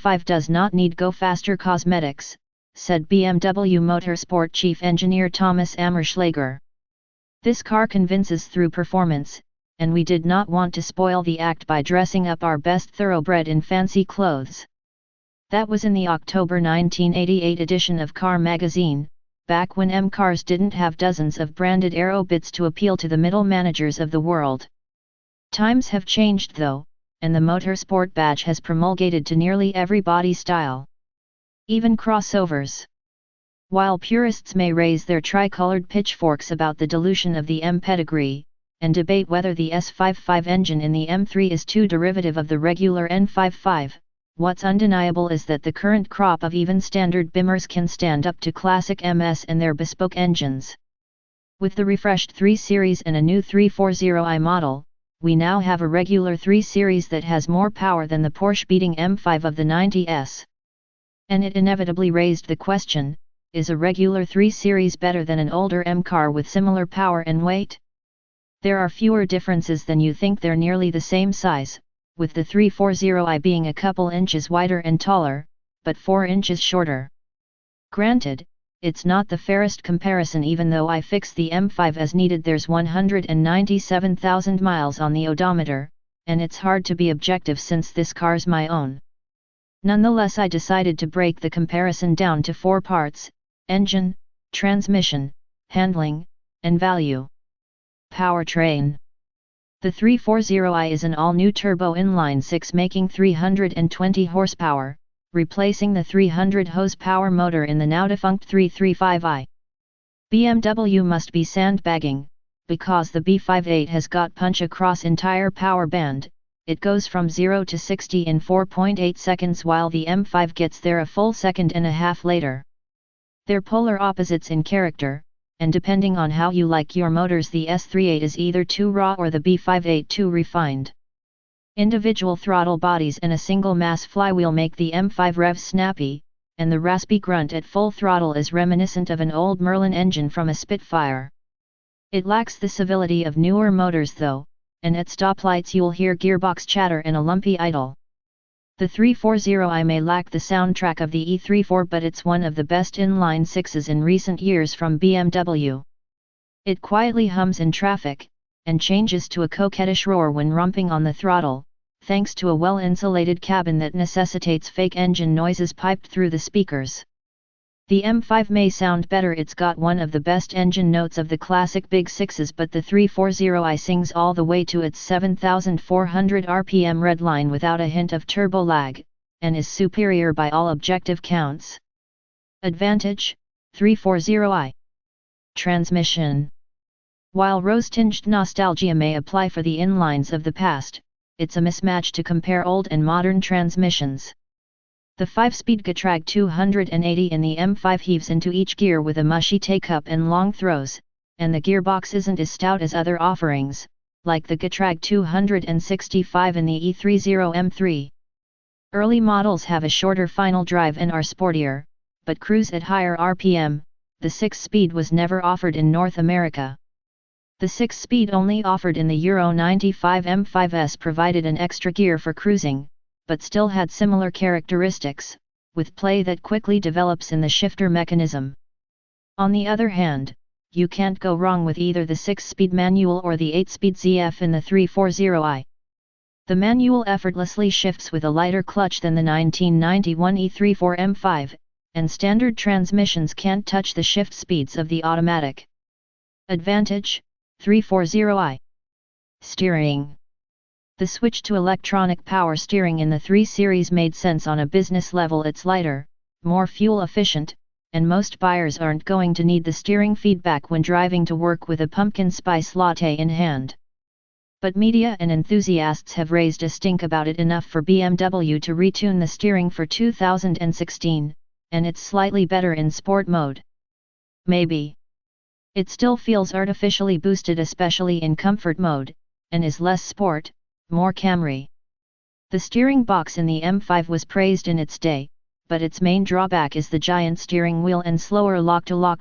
M5 does not need go faster cosmetics, said BMW Motorsport chief engineer Thomas Ammerschlager. This car convinces through performance, and we did not want to spoil the act by dressing up our best thoroughbred in fancy clothes. That was in the October 1988 edition of Car magazine, back when M cars didn't have dozens of branded aero bits to appeal to the middle managers of the world. Times have changed though, and the Motorsport badge has promulgated to nearly every body style. Even crossovers. While purists may raise their tricolored pitchforks about the dilution of the M pedigree, and debate whether the S55 engine in the M3 is too derivative of the regular N55, what's undeniable is that the current crop of even standard Bimmers can stand up to classic MS and their bespoke engines. With the refreshed 3 Series and a new 340i model, we now have a regular 3 Series that has more power than the Porsche-beating M5 of the 90s. And it inevitably raised the question, is a regular 3 Series better than an older M car with similar power and weight? There are fewer differences than you think. They're nearly the same size, with the 340i being a couple inches wider and taller, but 4 inches shorter. Granted, it's not the fairest comparison even though I fix the M5 as needed. There's 197,000 miles on the odometer, and it's hard to be objective since this car's my own. Nonetheless, I decided to break the comparison down to 4 parts: engine, transmission, handling, and value. Powertrain. The 340i is an all-new turbo inline-6 making 320 horsepower, replacing the 300 horsepower motor in the now-defunct 335i. BMW must be sandbagging, because the B58 has got punch across entire power band. It goes from 0 to 60 in 4.8 seconds while the M5 gets there a full second and a half later. They're polar opposites in character, and depending on how you like your motors, the S38 is either too raw or the B58 too refined. Individual throttle bodies and a single mass flywheel make the M5 rev snappy, and the raspy grunt at full throttle is reminiscent of an old Merlin engine from a Spitfire. It lacks the civility of newer motors though, and at stoplights you'll hear gearbox chatter and a lumpy idle. The 340i may lack the soundtrack of the E34, but it's one of the best inline sixes in recent years from BMW. It quietly hums in traffic, and changes to a coquettish roar when rumping on the throttle, thanks to a well-insulated cabin that necessitates fake engine noises piped through the speakers. The M5 may sound better, it's got one of the best engine notes of the classic Big Sixes, but the 340i sings all the way to its 7,400 RPM redline without a hint of turbo lag, and is superior by all objective counts. Advantage: 340i. Transmission. While rose-tinged nostalgia may apply for the inlines of the past, it's a mismatch to compare old and modern transmissions. The 5-speed Getrag 280 in the M5 heaves into each gear with a mushy take-up and long throws, and the gearbox isn't as stout as other offerings, like the Getrag 265 in the E30 M3. Early models have a shorter final drive and are sportier, but cruise at higher RPM. The 6-speed was never offered in North America. The 6-speed only offered in the Euro 95 M5S provided an extra gear for cruising, but still had similar characteristics, with play that quickly develops in the shifter mechanism. On the other hand, you can't go wrong with either the 6-speed manual or the 8-speed ZF in the 340i. The manual effortlessly shifts with a lighter clutch than the 1991 E34 M5, and standard transmissions can't touch the shift speeds of the automatic. Advantage: 340i. Steering. The switch to electronic power steering in the 3 Series made sense on a business level. It's lighter, more fuel efficient, and most buyers aren't going to need the steering feedback when driving to work with a pumpkin spice latte in hand. But media and enthusiasts have raised a stink about it enough for BMW to retune the steering for 2016, and it's slightly better in sport mode. Maybe. It still feels artificially boosted, especially in comfort mode, and is less sport, more Camry. The steering box in the M5 was praised in its day, but its main drawback is the giant steering wheel and slower lock-to-lock